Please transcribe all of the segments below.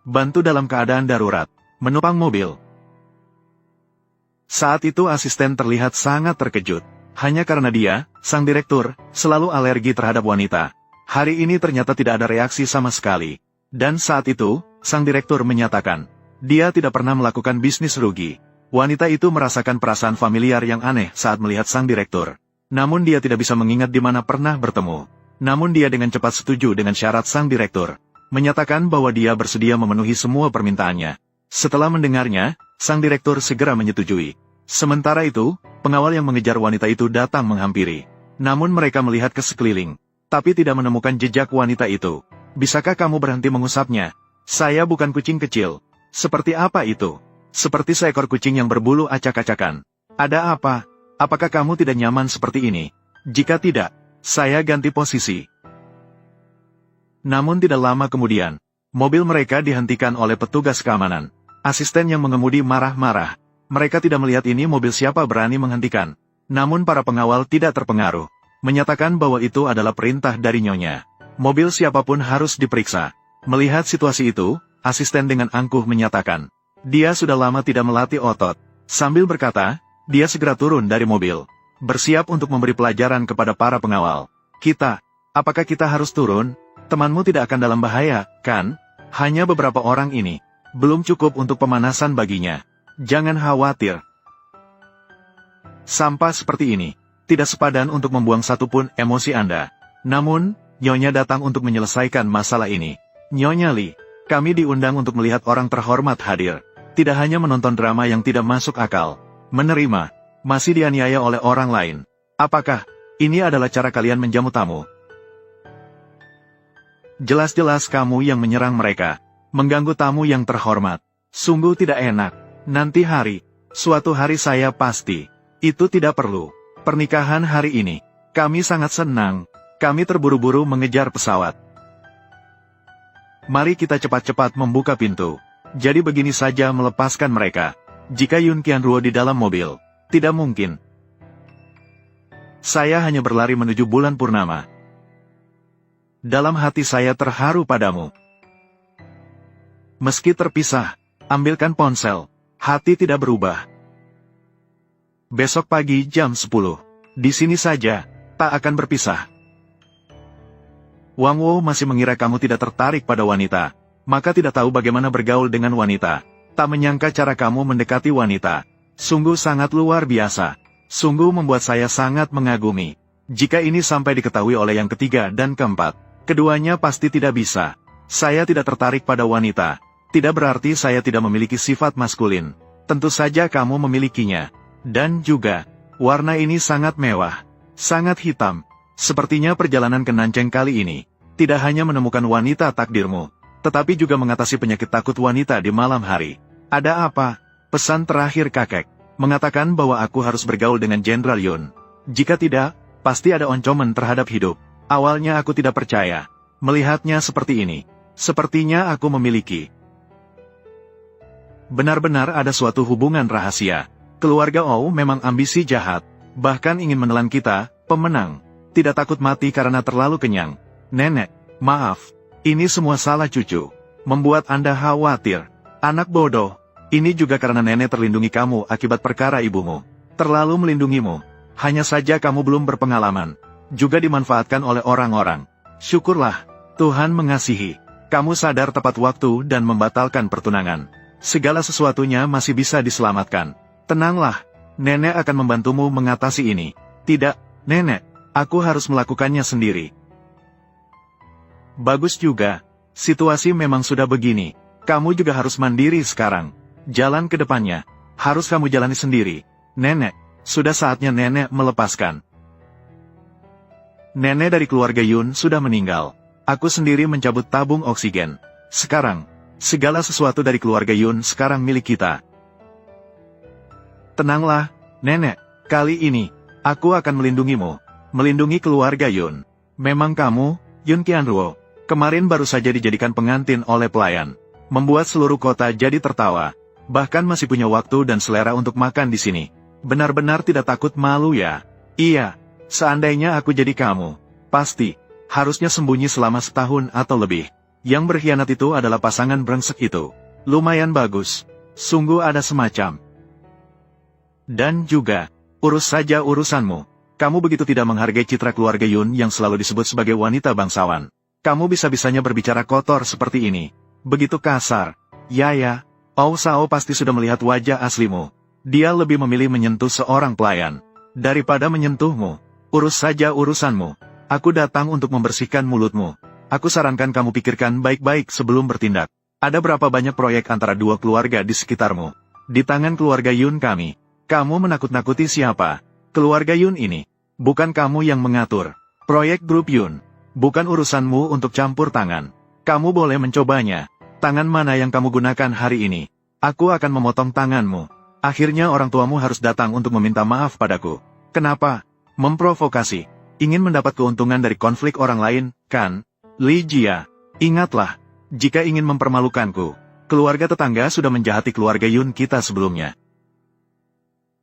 bantu dalam keadaan darurat, menumpang mobil. Saat itu asisten terlihat sangat terkejut. Hanya karena dia, sang direktur, selalu alergi terhadap wanita. Hari ini ternyata tidak ada reaksi sama sekali. Dan saat itu, sang direktur menyatakan, dia tidak pernah melakukan bisnis rugi. Wanita itu merasakan perasaan familiar yang aneh saat melihat sang direktur. Namun dia tidak bisa mengingat di mana pernah bertemu. Namun dia dengan cepat setuju dengan syarat sang direktur. Menyatakan bahwa dia bersedia memenuhi semua permintaannya. Setelah mendengarnya, sang direktur segera menyetujui. Sementara itu, pengawal yang mengejar wanita itu datang menghampiri. Namun mereka melihat ke sekeliling, tapi tidak menemukan jejak wanita itu. Bisakah kamu berhenti mengusapnya? Saya bukan kucing kecil. Seperti apa itu? Seperti seekor kucing yang berbulu acak-acakan. Ada apa? Apakah kamu tidak nyaman seperti ini? Jika tidak, saya ganti posisi. Namun tidak lama kemudian, mobil mereka dihentikan oleh petugas keamanan. Asisten yang mengemudi marah-marah. Mereka tidak melihat ini mobil siapa berani menghentikan. Namun para pengawal tidak terpengaruh. Menyatakan bahwa itu adalah perintah dari nyonya. Mobil siapapun harus diperiksa. Melihat situasi itu, asisten dengan angkuh menyatakan, dia sudah lama tidak melatih otot. Sambil berkata, dia segera turun dari mobil. Bersiap untuk memberi pelajaran kepada para pengawal. Apakah kita harus turun? Temanmu tidak akan dalam bahaya, kan? Hanya beberapa orang ini. Belum cukup untuk pemanasan baginya. Jangan khawatir. Sampah seperti ini, tidak sepadan untuk membuang satupun emosi Anda. Namun, Nyonya datang untuk menyelesaikan masalah ini. Nyonya Lee, kami diundang untuk melihat orang terhormat hadir. Tidak hanya menonton drama yang tidak masuk akal. Menerima, masih dianiaya oleh orang lain. Apakah ini adalah cara kalian menjamu tamu? Jelas-jelas kamu yang menyerang mereka. Mengganggu tamu yang terhormat. Sungguh tidak enak. Nanti suatu hari saya pasti. Itu tidak perlu. Pernikahan hari ini. Kami sangat senang. Kami terburu-buru mengejar pesawat. Mari kita cepat-cepat membuka pintu. Jadi begini saja melepaskan mereka. Jika Yun Qianruo di dalam mobil. Tidak mungkin. Saya hanya berlari menuju bulan purnama. Dalam hati saya terharu padamu. Meski terpisah, ambilkan ponsel. Hati tidak berubah. Besok pagi jam 10. Di sini saja, tak akan berpisah. Wang Wo masih mengira kamu tidak tertarik pada wanita. Maka tidak tahu bagaimana bergaul dengan wanita. Tak menyangka cara kamu mendekati wanita. Sungguh sangat luar biasa. Sungguh membuat saya sangat mengagumi. Jika ini sampai diketahui oleh yang ketiga dan keempat, keduanya pasti tidak bisa. Saya tidak tertarik pada wanita. Tidak berarti saya tidak memiliki sifat maskulin. Tentu saja kamu memilikinya. Dan juga, warna ini sangat mewah. Sangat hitam. Sepertinya perjalanan ke Nancheng kali ini, tidak hanya menemukan wanita takdirmu, tetapi juga mengatasi penyakit takut wanita di malam hari. Ada apa? Pesan terakhir kakek, mengatakan bahwa aku harus bergaul dengan Jenderal Yun. Jika tidak, pasti ada oncomen terhadap hidup. Awalnya aku tidak percaya. Melihatnya seperti ini. Sepertinya aku memiliki. Benar-benar ada suatu hubungan rahasia. Keluarga Ou memang ambisi jahat. Bahkan ingin menelan kita, pemenang. Tidak takut mati karena terlalu kenyang. Nenek, maaf. Ini semua salah cucu. Membuat Anda khawatir. Anak bodoh. Ini juga karena nenek terlindungi kamu akibat perkara ibumu. Terlalu melindungimu. Hanya saja kamu belum berpengalaman. Juga dimanfaatkan oleh orang-orang. Syukurlah, Tuhan mengasihi. Kamu sadar tepat waktu dan membatalkan pertunangan. Segala sesuatunya masih bisa diselamatkan. Tenanglah, nenek akan membantumu mengatasi ini. Tidak, nenek, aku harus melakukannya sendiri. Bagus juga, situasi memang sudah begini. Kamu juga harus mandiri sekarang. Jalan ke depannya, harus kamu jalani sendiri. Nenek, sudah saatnya nenek melepaskan. Nenek dari keluarga Yun sudah meninggal. Aku sendiri mencabut tabung oksigen. Sekarang, segala sesuatu dari keluarga Yun sekarang milik kita. Tenanglah, nenek. Kali ini, aku akan melindungimu. Melindungi keluarga Yun. Memang kamu, Yun Qianruo, kemarin baru saja dijadikan pengantin oleh pelayan. Membuat seluruh kota jadi tertawa. Bahkan masih punya waktu dan selera untuk makan di sini. Benar-benar tidak takut malu ya? Iya, seandainya aku jadi kamu. Pasti, harusnya sembunyi selama setahun atau lebih. Yang berkhianat itu adalah pasangan brengsek itu. Lumayan bagus. Sungguh ada semacam. Dan juga, urus saja urusanmu. Kamu begitu tidak menghargai citra keluarga Yun yang selalu disebut sebagai wanita bangsawan. Kamu bisa-bisanya berbicara kotor seperti ini. Begitu kasar. Ya, Ao Sao pasti sudah melihat wajah aslimu. Dia lebih memilih menyentuh seorang pelayan daripada menyentuhmu. Urus saja urusanmu. Aku datang untuk membersihkan mulutmu. Aku sarankan kamu pikirkan baik-baik sebelum bertindak. Ada berapa banyak proyek antara dua keluarga di sekitarmu? Di tangan keluarga Yun kami. Kamu menakut-nakuti siapa? Keluarga Yun ini. Bukan kamu yang mengatur. Proyek grup Yun. Bukan urusanmu untuk campur tangan. Kamu boleh mencobanya. Tangan mana yang kamu gunakan hari ini? Aku akan memotong tanganmu. Akhirnya orang tuamu harus datang untuk meminta maaf padaku. Kenapa? Memprovokasi. Ingin mendapat keuntungan dari konflik orang lain, kan? Li Jia. Ingatlah. Jika ingin mempermalukanku, keluarga tetangga sudah menjahati keluarga Yun kita sebelumnya.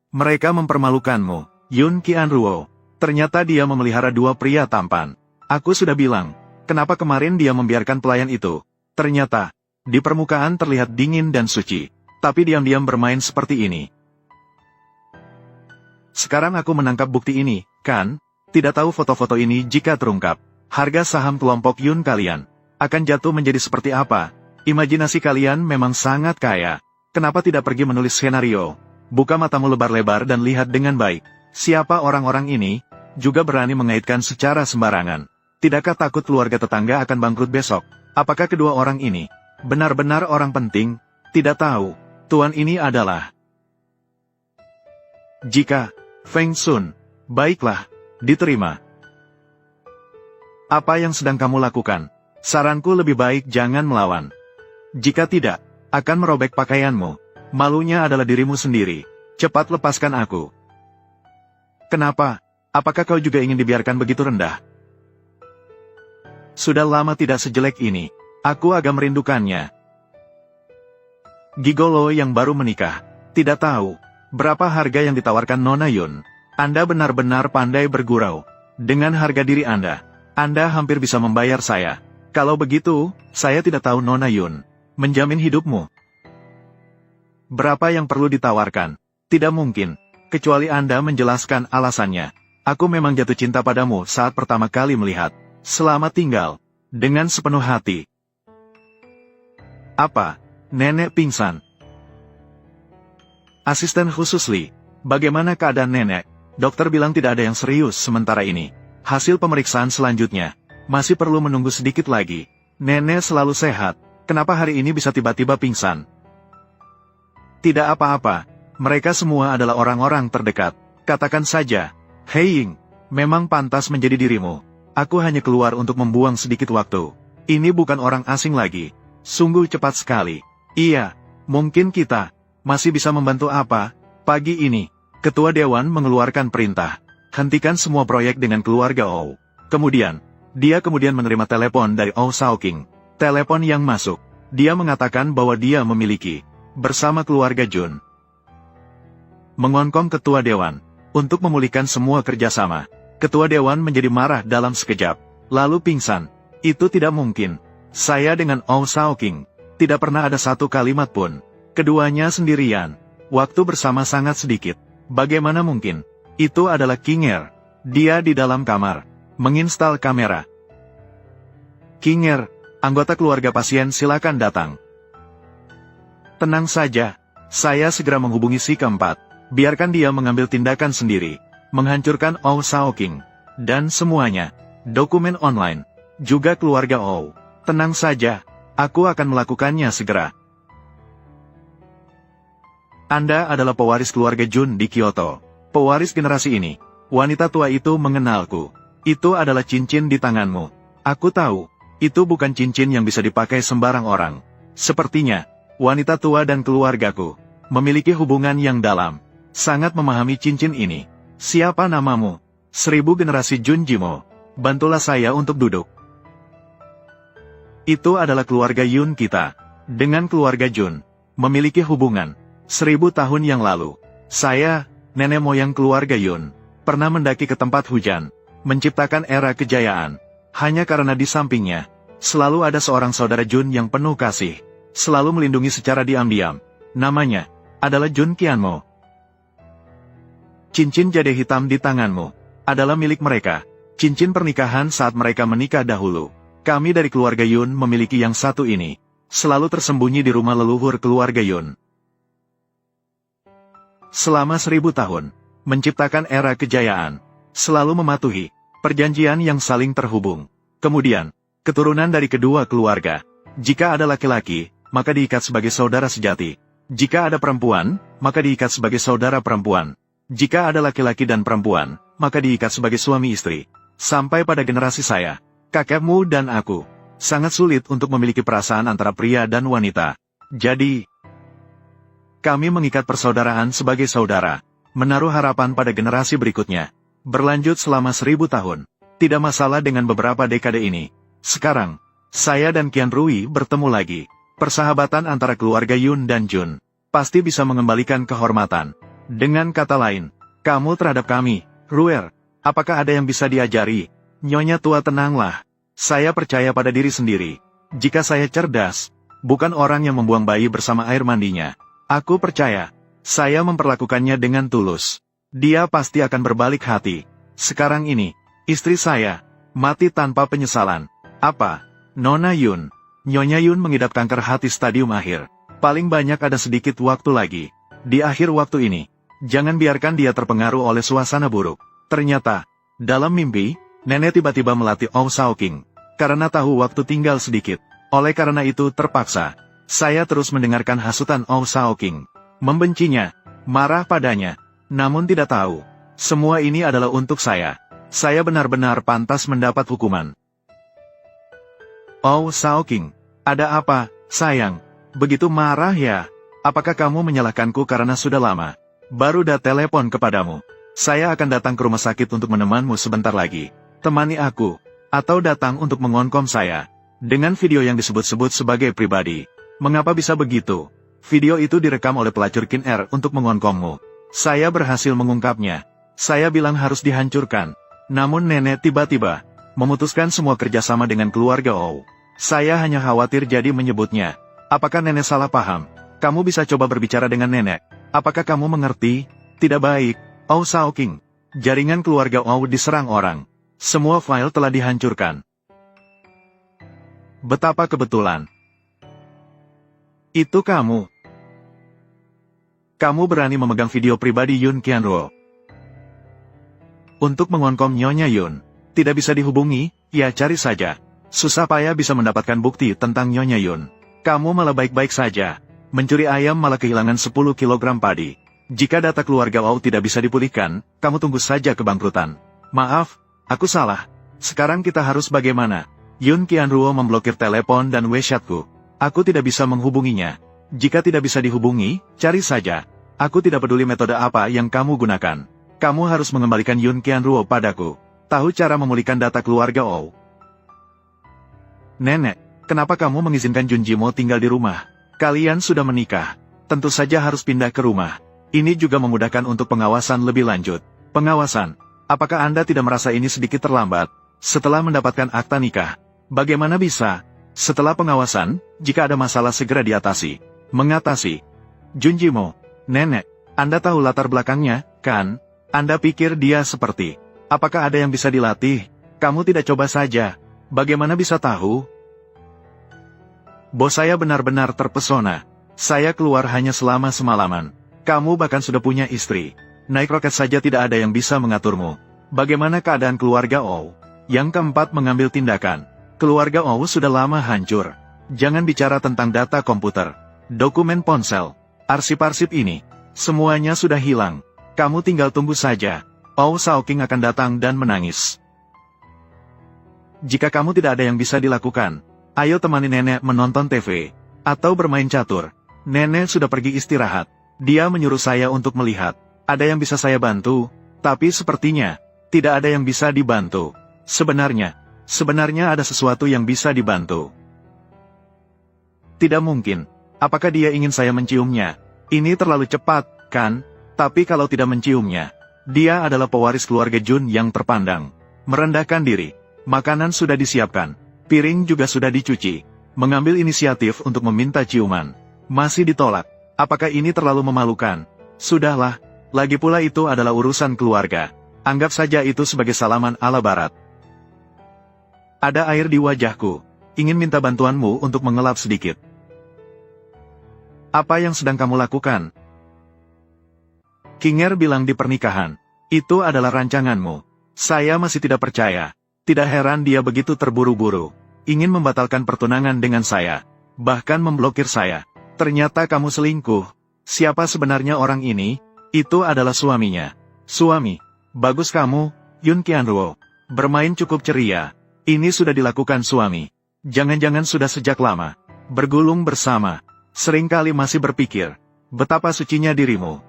Mereka mempermalukanmu, Yun Qianruo. Ternyata dia memelihara dua pria tampan. Aku sudah bilang, kenapa kemarin dia membiarkan pelayan itu? Ternyata, di permukaan terlihat dingin dan suci, tapi diam-diam bermain seperti ini. Sekarang aku menangkap bukti ini, kan? Tidak tahu foto-foto ini jika terungkap, harga saham kelompok Yun kalian akan jatuh menjadi seperti apa? Imajinasi kalian memang sangat kaya. Kenapa tidak pergi menulis skenario? Buka matamu lebar-lebar dan lihat dengan baik. Siapa orang-orang ini? Juga berani mengaitkan secara sembarangan. Tidakkah takut keluarga tetangga akan bangkrut besok? Apakah kedua orang ini benar-benar orang penting? Tidak tahu. Tuan ini adalah... Jika Feng Sun, baiklah, diterima. Apa yang sedang kamu lakukan? Saranku lebih baik jangan melawan. Jika tidak, akan merobek pakaianmu. Malunya adalah dirimu sendiri. Cepat lepaskan aku. Kenapa? Apakah kau juga ingin dibiarkan begitu rendah? Sudah lama tidak sejelek ini. Aku agak merindukannya. Gigolo yang baru menikah. Tidak tahu berapa harga yang ditawarkan Nona Yun. Anda benar-benar pandai bergurau. Dengan harga diri Anda hampir bisa membayar saya. Kalau begitu, saya tidak tahu Nona Yun menjamin hidupmu. Berapa yang perlu ditawarkan? Tidak mungkin, kecuali Anda menjelaskan alasannya. Aku memang jatuh cinta padamu saat pertama kali melihat. Selamat tinggal. Dengan sepenuh hati. Apa? Nenek pingsan. Asisten khusus Li. Bagaimana keadaan nenek? Dokter bilang tidak ada yang serius sementara ini. Hasil pemeriksaan selanjutnya masih perlu menunggu sedikit lagi. Nenek selalu sehat. Kenapa hari ini bisa tiba-tiba pingsan? Tidak apa-apa. Mereka semua adalah orang-orang terdekat. Katakan saja, Hei Ying, memang pantas menjadi dirimu. Aku hanya keluar untuk membuang sedikit waktu. Ini bukan orang asing lagi. Sungguh cepat sekali. Iya, mungkin kita masih bisa membantu apa? Pagi ini, Ketua Dewan mengeluarkan perintah. Hentikan semua proyek dengan keluarga Ou. Kemudian, dia menerima telepon dari Ou Shaoqing. Telepon yang masuk. Dia mengatakan bahwa dia memiliki, bersama keluarga Jun, mengonkom Ketua Dewan, untuk memulihkan semua kerjasama. Ketua Dewan menjadi marah dalam sekejap, lalu pingsan. Itu tidak mungkin. Saya dengan Ou Shaoqing tidak pernah ada satu kalimat pun. Keduanya sendirian. Waktu bersama sangat sedikit. Bagaimana mungkin? Itu adalah Kinger. Dia di dalam kamar, menginstal kamera. Kinger, anggota keluarga pasien silakan datang. Tenang saja. Saya segera menghubungi si keempat. Biarkan dia mengambil tindakan sendiri. Menghancurkan Ou Shaoqing. Dan semuanya. Dokumen online. Juga keluarga Ou. Tenang saja. Aku akan melakukannya segera. Anda adalah pewaris keluarga Jun di Kyoto. Pewaris generasi ini. Wanita tua itu mengenalku. Itu adalah cincin di tanganmu. Aku tahu. Itu bukan cincin yang bisa dipakai sembarang orang. Sepertinya, wanita tua dan keluargaku memiliki hubungan yang dalam. Sangat memahami cincin ini. Siapa namamu? 1000 generasi Jun Jimo. Bantulah saya untuk duduk. Itu adalah keluarga Yun kita. Dengan keluarga Jun memiliki hubungan 1000 tahun yang lalu. Saya, nenek moyang keluarga Yun, pernah mendaki ke tempat hujan, menciptakan era kejayaan. Hanya karena di sampingnya, Selalu ada seorang saudara Jun yang penuh kasih, selalu melindungi secara diam-diam. Namanya adalah Jun Qianmo. Cincin jade hitam di tanganmu adalah milik mereka. Cincin pernikahan saat mereka menikah dahulu. Kami dari keluarga Yun memiliki yang satu ini. Selalu tersembunyi di rumah leluhur keluarga Yun. Selama 1000 tahun, menciptakan era kejayaan. Selalu mematuhi perjanjian yang saling terhubung. Kemudian, keturunan dari kedua keluarga. Jika ada laki-laki, maka diikat sebagai saudara sejati. Jika ada perempuan, maka diikat sebagai saudara perempuan. Jika ada laki-laki dan perempuan, maka diikat sebagai suami istri. Sampai pada generasi saya, kakekmu dan aku, sangat sulit untuk memiliki perasaan antara pria dan wanita. Jadi, kami mengikat persaudaraan sebagai saudara, menaruh harapan pada generasi berikutnya. Berlanjut selama 1000 tahun. Tidak masalah dengan beberapa dekade ini. Sekarang, saya dan Qianrui bertemu lagi. Persahabatan antara keluarga Yun dan Jun pasti bisa mengembalikan kehormatan. Dengan kata lain, kamu terhadap kami, Ruer, apakah ada yang bisa diajari? Nyonya tua, tenanglah. Saya percaya pada diri sendiri. Jika saya cerdas, bukan orang yang membuang bayi bersama air mandinya. Aku percaya, saya memperlakukannya dengan tulus. Dia pasti akan berbalik hati. Sekarang ini, istri saya mati tanpa penyesalan. Apa? Nona Yun. Nyonya Yun mengidap kanker hati stadium akhir. Paling banyak ada sedikit waktu lagi. Di akhir waktu ini, jangan biarkan dia terpengaruh oleh suasana buruk. Ternyata, dalam mimpi, nenek tiba-tiba melatih Oh Shaoqing. Karena tahu waktu tinggal sedikit. Oleh karena itu terpaksa, saya terus mendengarkan hasutan Oh Shaoqing. Membencinya, marah padanya. Namun tidak tahu, semua ini adalah untuk saya. Saya benar-benar pantas mendapat hukuman. Oh Shaoqing, ada apa, sayang? Begitu marah ya? Apakah kamu menyalahkanku karena sudah lama baru telepon kepadamu? Saya akan datang ke rumah sakit untuk menemanmu sebentar lagi. Temani aku, atau datang untuk mengonkom saya. Dengan video yang disebut-sebut sebagai pribadi. Mengapa bisa begitu? Video itu direkam oleh pelacur Qin Er untuk mengonkommu. Saya berhasil mengungkapnya. Saya bilang harus dihancurkan. Namun nenek tiba-tiba memutuskan semua kerjasama dengan keluarga Oh. Saya hanya khawatir jadi menyebutnya. Apakah nenek salah paham? Kamu bisa coba berbicara dengan nenek. Apakah kamu mengerti? Tidak baik, Oh Shaoqing. Jaringan keluarga Oh diserang orang. Semua file telah dihancurkan. Betapa kebetulan. Itu kamu. Kamu berani memegang video pribadi Yun Qianruo. Untuk mengonkom Nyonya Yun. Tidak bisa dihubungi, ya cari saja. Susah payah bisa mendapatkan bukti tentang Nyonya Yun. Kamu malah baik-baik saja. Mencuri ayam malah kehilangan 10 kilogram padi. Jika data keluarga Wow tidak bisa dipulihkan, kamu tunggu saja kebangkrutan. Maaf, aku salah. Sekarang kita harus bagaimana? Yun Qianruo memblokir telepon dan WeChatku. Aku tidak bisa menghubunginya. Jika tidak bisa dihubungi, cari saja. Aku tidak peduli metode apa yang kamu gunakan. Kamu harus mengembalikan Yun Qianruo padaku. Tahu cara memulihkan data keluarga Wow. Nenek, kenapa kamu mengizinkan Junjimo tinggal di rumah? Kalian sudah menikah. Tentu saja harus pindah ke rumah. Ini juga memudahkan untuk pengawasan lebih lanjut. Pengawasan? Apakah Anda tidak merasa ini sedikit terlambat? Setelah mendapatkan akta nikah, bagaimana bisa? Setelah pengawasan, jika ada masalah segera diatasi. Mengatasi. Junjimo, nenek, Anda tahu latar belakangnya, kan? Anda pikir dia seperti? Apakah ada yang bisa dilatih? Kamu tidak coba saja. Bagaimana bisa tahu? Bos saya benar-benar terpesona. Saya keluar hanya selama semalaman. Kamu bahkan sudah punya istri. Naik roket saja tidak ada yang bisa mengaturmu. Bagaimana keadaan keluarga Oh? Yang keempat, mengambil tindakan. Keluarga Oh sudah lama hancur. Jangan bicara tentang data komputer, dokumen ponsel, arsip-arsip ini. Semuanya sudah hilang. Kamu tinggal tunggu saja. Oh Shaoqing akan datang dan menangis. Jika kamu tidak ada yang bisa dilakukan, ayo temani nenek menonton TV, atau bermain catur. Nenek sudah pergi istirahat. Dia menyuruh saya untuk melihat. Ada yang bisa saya bantu, tapi sepertinya tidak ada yang bisa dibantu. Sebenarnya ada sesuatu yang bisa dibantu. Tidak mungkin. Apakah dia ingin saya menciumnya? Ini terlalu cepat, kan? Tapi kalau tidak menciumnya, dia adalah pewaris keluarga Jun yang terpandang. Merendahkan diri. Makanan sudah disiapkan. Piring juga sudah dicuci. Mengambil inisiatif untuk meminta ciuman. Masih ditolak. Apakah ini terlalu memalukan? Sudahlah. Lagi pula itu adalah urusan keluarga. Anggap saja itu sebagai salaman ala barat. Ada air di wajahku. Ingin minta bantuanmu untuk mengelap sedikit. Apa yang sedang kamu lakukan? Kinger bilang di pernikahan. Itu adalah rancanganmu. Saya masih tidak percaya. Tidak heran dia begitu terburu-buru. Ingin membatalkan pertunangan dengan saya. Bahkan memblokir saya. Ternyata kamu selingkuh. Siapa sebenarnya orang ini? Itu adalah suaminya. Suami. Bagus kamu, Yun Qianruo. Bermain cukup ceria. Ini sudah dilakukan suami. Jangan-jangan sudah sejak lama. Bergulung bersama. Seringkali masih berpikir. Betapa sucinya dirimu.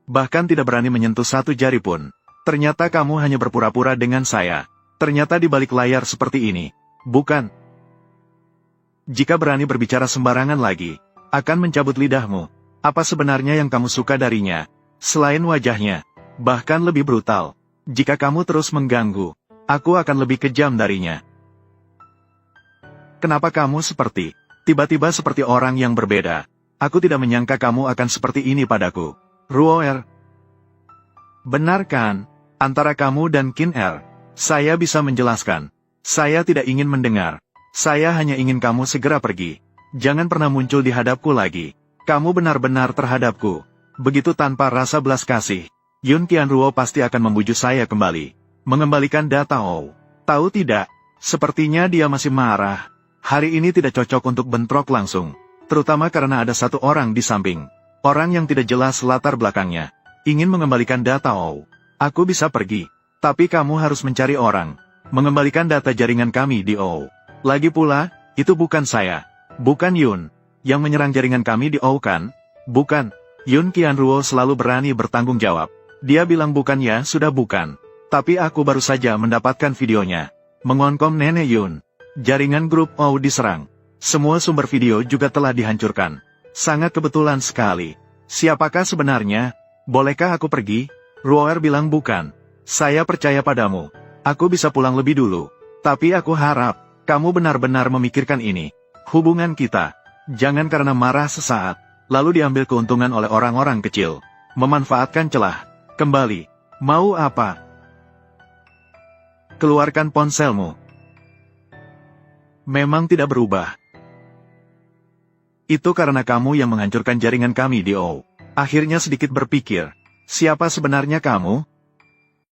Bahkan tidak berani menyentuh satu jari pun. Ternyata kamu hanya berpura-pura dengan saya. Ternyata di balik layar seperti ini. Bukan. Jika berani berbicara sembarangan lagi, akan mencabut lidahmu. Apa sebenarnya yang kamu suka darinya? Selain wajahnya. Bahkan lebih brutal. Jika kamu terus mengganggu, aku akan lebih kejam darinya. Kenapa kamu tiba-tiba seperti orang yang berbeda? Aku tidak menyangka kamu akan seperti ini padaku. Ruoer. Benar kan? Antara kamu dan Qin Er. Saya bisa menjelaskan. Saya tidak ingin mendengar. Saya hanya ingin kamu segera pergi. Jangan pernah muncul di hadapku lagi. Kamu benar-benar terhadapku. Begitu tanpa rasa belas kasih. Yun Qianruo pasti akan membujuk saya kembali. Mengembalikan Datao. Tahu tidak? Sepertinya dia masih marah. Hari ini tidak cocok untuk bentrok langsung. Terutama karena ada satu orang di samping. Orang yang tidak jelas latar belakangnya. Ingin mengembalikan Datao. Aku bisa pergi. Tapi kamu harus mencari orang. Mengembalikan data jaringan kami di OU. Lagi pula, itu bukan saya. Bukan Yun. Yang menyerang jaringan kami di OU kan? Bukan. Yun Qianruo selalu berani bertanggung jawab. Dia bilang bukan ya sudah bukan. Tapi aku baru saja mendapatkan videonya. Mengonkom Nenek Yun. Jaringan grup OU diserang. Semua sumber video juga telah dihancurkan. Sangat kebetulan sekali. Siapakah sebenarnya? Bolehkah aku pergi? Ruoer bilang bukan. Saya percaya padamu. Aku bisa pulang lebih dulu. Tapi aku harap, kamu benar-benar memikirkan ini. Hubungan kita. Jangan karena marah sesaat, lalu diambil keuntungan oleh orang-orang kecil. Memanfaatkan celah. Kembali. Mau apa? Keluarkan ponselmu. Memang tidak berubah. Itu karena kamu yang menghancurkan jaringan kami di OU. Akhirnya sedikit berpikir. Siapa sebenarnya kamu?